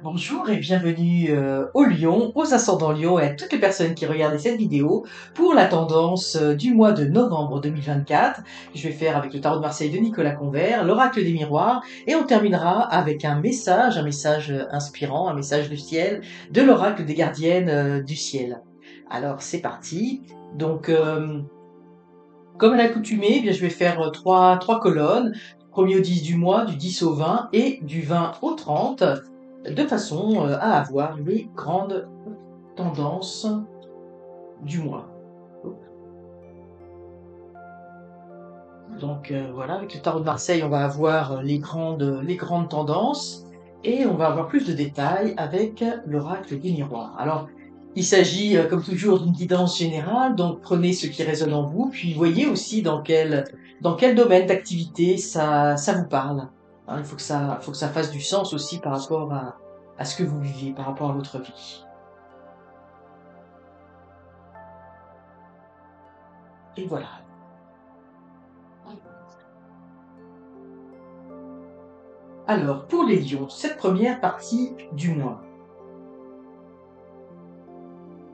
Bonjour et bienvenue au Lion, aux ascendants Lion et à toutes les personnes qui regardent cette vidéo pour la tendance du mois de novembre 2024. Je vais faire avec le tarot de Marseille de Nicolas Convert, l'oracle des miroirs et on terminera avec un message inspirant, un message du ciel de l'oracle des gardiennes du ciel. Alors c'est parti. Donc comme à l'accoutumée, eh bien je vais faire trois colonnes, premier au 10 du mois, du 10 au 20 et du 20 au 30 de façon à avoir les grandes tendances du mois. Donc voilà, avec le tarot de Marseille, on va avoir les grandes tendances et on va avoir plus de détails avec l'oracle des miroirs. Alors, il s'agit, comme toujours, d'une guidance générale, donc prenez ce qui résonne en vous, puis voyez aussi dans quel domaine d'activité ça vous parle. Hein, il faut que ça fasse du sens aussi par rapport à ce que vous vivez, par rapport à votre vie. Et voilà. Alors, pour les lions, cette première partie du mois.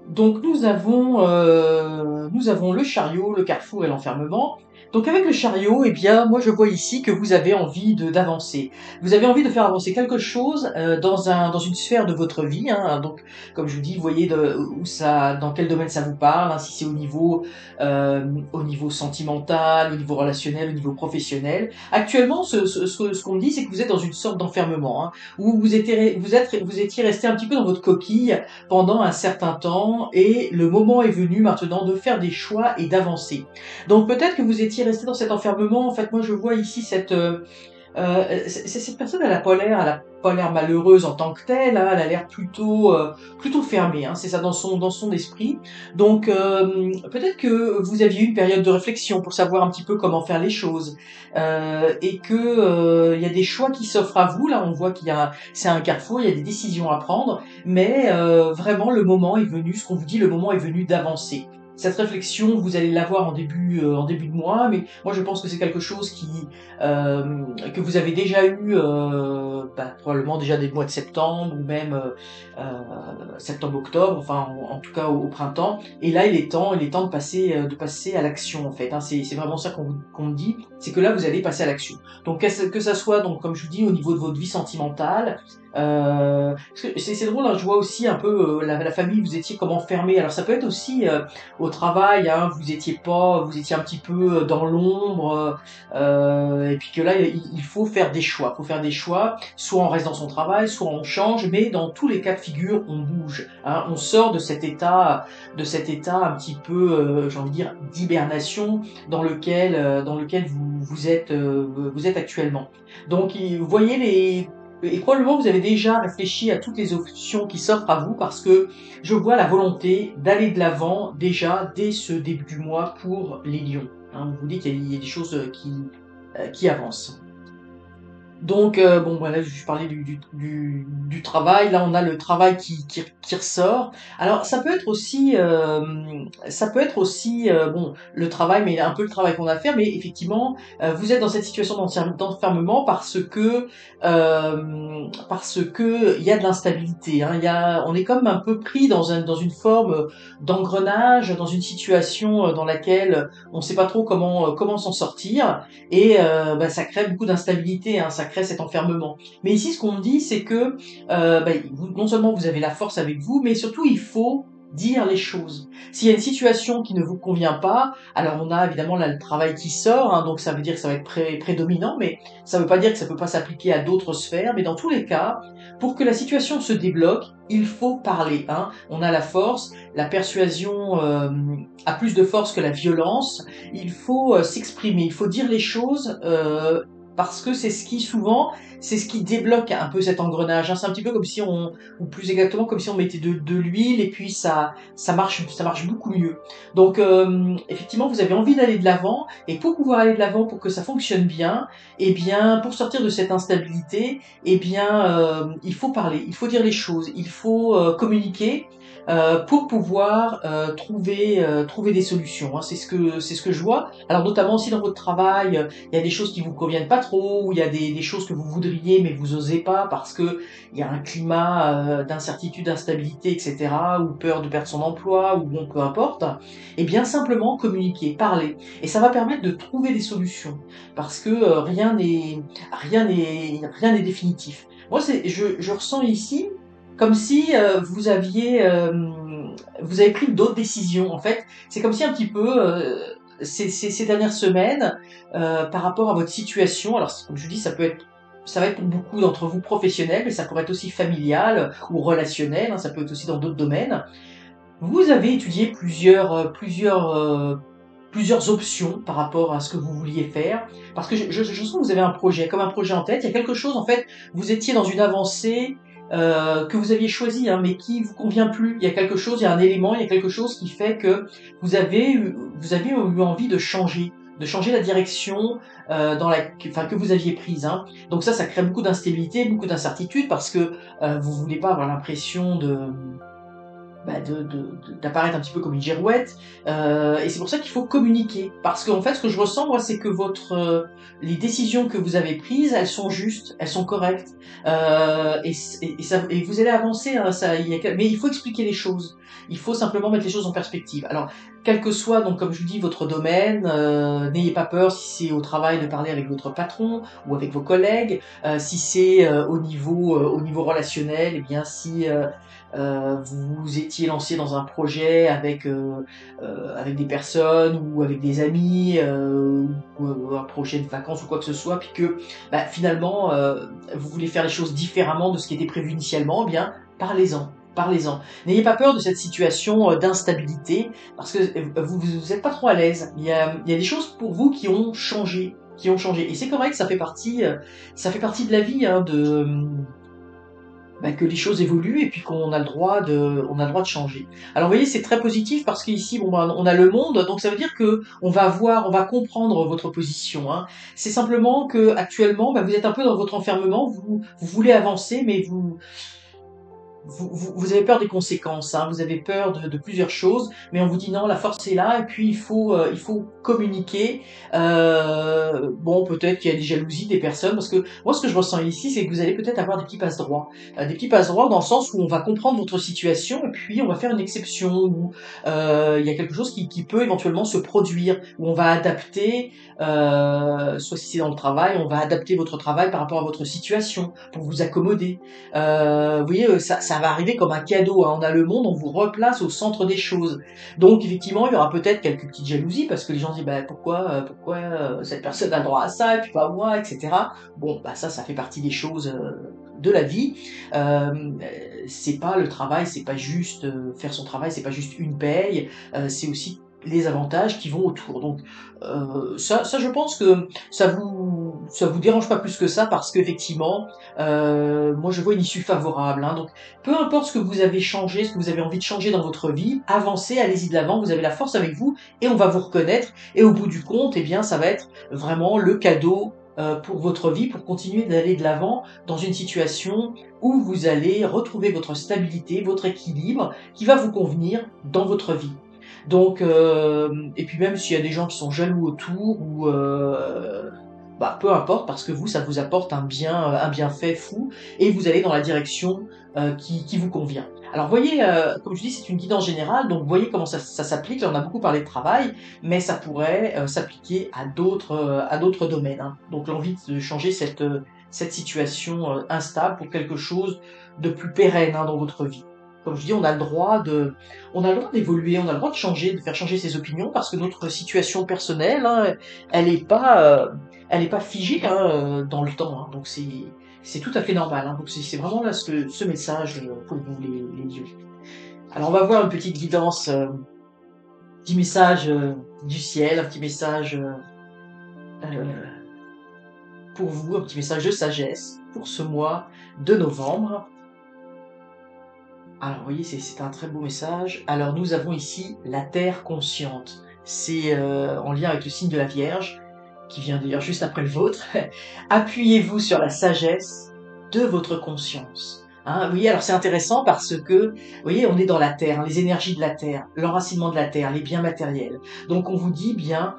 Donc nous avons le chariot, le carrefour et l'enfermement. Donc avec le chariot, eh bien moi je vois ici que vous avez envie d'avancer. Vous avez envie de faire avancer quelque chose dans une sphère de votre vie. Hein. Donc comme je vous dis, vous voyez dans quel domaine ça vous parle. Hein, si c'est au niveau sentimental, au niveau relationnel, au niveau professionnel. Actuellement, ce qu'on me dit, c'est que vous êtes dans une sorte d'enfermement, hein, où vous étiez resté un petit peu dans votre coquille pendant un certain temps et le moment est venu maintenant de faire des choix et d'avancer. Donc peut-être que vous étiez resté dans cet enfermement. En fait, moi je vois ici cette personne, elle a pas l'air malheureuse en tant que telle, hein, elle a l'air plutôt fermée, hein, c'est ça dans son esprit. Donc peut-être que vous aviez eu une période de réflexion pour savoir un petit peu comment faire les choses, et que il y a des choix qui s'offrent à vous. Là, on voit c'est un carrefour, il y a des décisions à prendre, mais vraiment le moment est venu. Ce qu'on vous dit, le moment est venu d'avancer. Cette réflexion, vous allez l'avoir en début de mois, mais moi je pense que c'est quelque chose que vous avez déjà eu probablement déjà des mois de septembre ou même septembre-octobre, enfin en tout cas au printemps. Et là il est temps de passer à l'action en fait. Hein. C'est vraiment ça qu'on me dit, c'est que là vous allez passer à l'action. Donc que ça soit donc comme je vous dis au niveau de votre vie sentimentale. C'est drôle, hein, je vois aussi un peu la famille, vous étiez comme enfermé. Alors ça peut être aussi au travail, hein, vous étiez un petit peu dans l'ombre, et puis que là, il faut faire des choix. Il faut faire des choix. Soit on reste dans son travail, soit on change, mais dans tous les cas de figure, on bouge. Hein, on sort de cet état un petit peu, j'ai envie de dire, d'hibernation dans lequel vous êtes actuellement. Donc, vous voyez et probablement vous avez déjà réfléchi à toutes les options qui s'offrent à vous parce que je vois la volonté d'aller de l'avant déjà dès ce début du mois pour les lions. Hein, on vous dit qu'il y a des choses qui avancent. Donc bon voilà, je parlais du travail. Là, on a le travail qui ressort. Alors ça peut être aussi bon le travail, mais un peu le travail qu'on a à faire. Mais effectivement, vous êtes dans cette situation d'enfermement parce que il y a de l'instabilité. Hein, on est comme un peu pris dans une forme d'engrenage, dans une situation dans laquelle on ne sait pas trop comment s'en sortir. Et ça crée beaucoup d'instabilité, hein, ça crée cet enfermement. Mais ici, ce qu'on me dit, c'est que non seulement vous avez la force avec vous, mais surtout il faut dire les choses. S'il y a une situation qui ne vous convient pas, alors on a évidemment là le travail qui sort, hein, donc ça veut dire que ça va être prédominant, mais ça veut pas dire que ça peut pas s'appliquer à d'autres sphères. Mais dans tous les cas, pour que la situation se débloque, il faut parler. Hein. On a la force, la persuasion a plus de force que la violence. Il faut s'exprimer, il faut dire les choses parce que c'est ce qui débloque un peu cet engrenage. Hein. C'est un petit peu comme si ou plus exactement comme si on mettait de l'huile et puis ça marche beaucoup mieux. Donc effectivement, vous avez envie d'aller de l'avant et pour pouvoir aller de l'avant, pour que ça fonctionne bien, eh bien pour sortir de cette instabilité, eh bien il faut parler, il faut dire les choses, il faut communiquer. pour pouvoir trouver des solutions, hein. C'est ce que je vois. Alors notamment aussi dans votre travail, il y a des choses qui vous conviennent pas trop, ou il y a des choses que vous voudriez mais vous osez pas parce que il y a un climat d'incertitude, d'instabilité, etc., ou peur de perdre son emploi, ou bon, peu importe. Et bien simplement communiquer, parler, et ça va permettre de trouver des solutions parce que rien n'est définitif. Moi, je ressens ici comme si vous avez pris d'autres décisions. En fait, c'est comme si un petit peu ces dernières semaines, par rapport à votre situation. Alors, comme je vous dis, ça va être pour beaucoup d'entre vous professionnel, mais ça pourrait être aussi familial ou relationnel. Hein, ça peut être aussi dans d'autres domaines. Vous avez étudié plusieurs options par rapport à ce que vous vouliez faire, parce que je sens que vous avez un projet, comme un projet en tête. Il y a quelque chose, en fait, vous étiez dans une avancée que vous aviez choisie, hein, mais qui vous convient plus. Il y a quelque chose, il y a un élément, il y a quelque chose qui fait que vous avez eu envie de changer la direction que vous aviez prise. Hein. Donc ça crée beaucoup d'instabilité, beaucoup d'incertitude, parce que vous voulez pas avoir l'impression d'apparaître un petit peu comme une girouette, et c'est pour ça qu'il faut communiquer, parce qu'en fait ce que je ressens moi c'est que les décisions que vous avez prises elles sont justes, elles sont correctes, et vous allez avancer, hein, mais il faut expliquer les choses, il faut simplement mettre les choses en perspective. Alors quel que soit, donc comme je vous dis, votre domaine, n'ayez pas peur si c'est au travail de parler avec votre patron ou avec vos collègues, si c'est au niveau relationnel, et bien si vous étiez lancé dans un projet avec des personnes ou avec des amis, ou un projet de vacances ou quoi que ce soit, puis que finalement vous voulez faire les choses différemment de ce qui était prévu initialement, eh bien parlez-en. Parlez-en. N'ayez pas peur de cette situation d'instabilité, parce que vous êtes pas trop à l'aise. Il y a des choses pour vous qui ont changé, Et c'est correct, ça fait partie de la vie, hein, que les choses évoluent et puis qu'on a on a le droit de changer. Alors vous voyez, c'est très positif parce qu'ici, on a le monde, donc ça veut dire que on va comprendre votre position. Hein. C'est simplement que actuellement, vous êtes un peu dans votre enfermement, vous voulez avancer, mais vous avez peur des conséquences, hein, vous avez peur de plusieurs choses, mais on vous dit non, la force est là, et puis il faut communiquer. Bon, peut-être qu'il y a des jalousies des personnes, parce que moi, ce que je ressens ici, c'est que vous allez peut-être avoir des petits passe-droits. Des petits passe-droits dans le sens où on va comprendre votre situation, et puis on va faire une exception, où il y a quelque chose qui peut éventuellement se produire, où on va adapter, soit si c'est dans le travail, on va adapter votre travail par rapport à votre situation, pour vous accommoder. Vous voyez, ça va arriver comme un cadeau, hein. On a le monde, on vous replace au centre des choses. Donc effectivement, il y aura peut-être quelques petites jalousies parce que les gens se disent pourquoi cette personne a le droit à ça et puis pas moi, etc. Bon, ça fait partie des choses de la vie. C'est pas le travail, c'est pas juste faire son travail, c'est pas juste une paye, c'est aussi les avantages qui vont autour. Donc je pense que ça vous dérange pas plus que ça, parce qu'effectivement moi je vois une issue favorable. Hein. Donc peu importe ce que vous avez changé, ce que vous avez envie de changer dans votre vie, avancez, allez-y de l'avant, vous avez la force avec vous et on va vous reconnaître, et au bout du compte, eh bien ça va être vraiment le cadeau pour votre vie, pour continuer d'aller de l'avant dans une situation où vous allez retrouver votre stabilité, votre équilibre qui va vous convenir dans votre vie. Donc, et puis même s'il y a des gens qui sont jaloux autour, ou peu importe, parce que vous, ça vous apporte un bienfait fou, et vous allez dans la direction qui vous convient. Alors, voyez, comme je dis, c'est une guidance générale, donc voyez comment ça s'applique. Là, on a beaucoup parlé de travail, mais ça pourrait s'appliquer à d'autres domaines. Hein. Donc, l'envie de changer cette situation instable pour quelque chose de plus pérenne, hein, dans votre vie. Comme je dis, on a le droit d'évoluer, on a le droit de changer, de faire changer ses opinions, parce que notre situation personnelle, hein, elle est pas figée, hein, dans le temps. Hein, donc c'est tout à fait normal. Hein, donc c'est vraiment là ce message pour vous, les dieux. Alors on va voir une petite guidance, petit message du ciel, un petit message pour vous, un petit message de sagesse pour ce mois de novembre. Alors, vous voyez, c'est un très beau message. Alors, nous avons ici la Terre consciente. C'est en lien avec le signe de la Vierge, qui vient d'ailleurs juste après le vôtre. Appuyez-vous sur la sagesse de votre conscience. Hein, oui, alors c'est intéressant parce que, vous voyez, on est dans la terre, hein, les énergies de la terre, l'enracinement de la terre, les biens matériels. Donc on vous dit bien,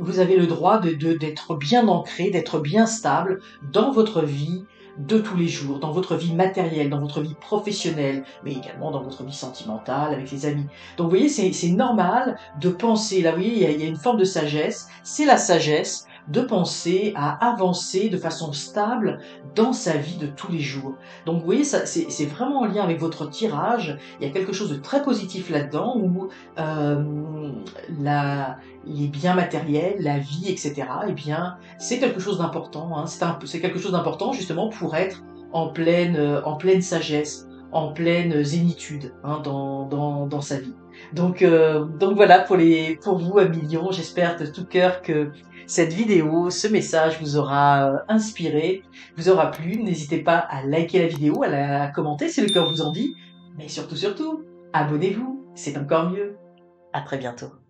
vous avez le droit d'être bien ancré, d'être bien stable dans votre vie de tous les jours, dans votre vie matérielle, dans votre vie professionnelle, mais également dans votre vie sentimentale, avec les amis. Donc vous voyez, c'est normal de penser, là vous voyez, il y a une forme de sagesse, c'est la sagesse de penser à avancer de façon stable dans sa vie de tous les jours. Donc vous voyez, c'est vraiment en lien avec votre tirage. Il y a quelque chose de très positif là-dedans où euh, la, les biens matériels, la vie, etc. Eh bien, c'est quelque chose d'important. Hein. C'est quelque chose d'important justement pour être en pleine sagesse, en pleine zénitude hein, dans sa vie. Donc voilà pour vous, à millions. J'espère de tout cœur que cette vidéo, ce message vous aura inspiré, vous aura plu. N'hésitez pas à liker la vidéo, à la commenter si le cœur vous en dit. Mais surtout, abonnez-vous, c'est encore mieux. À très bientôt.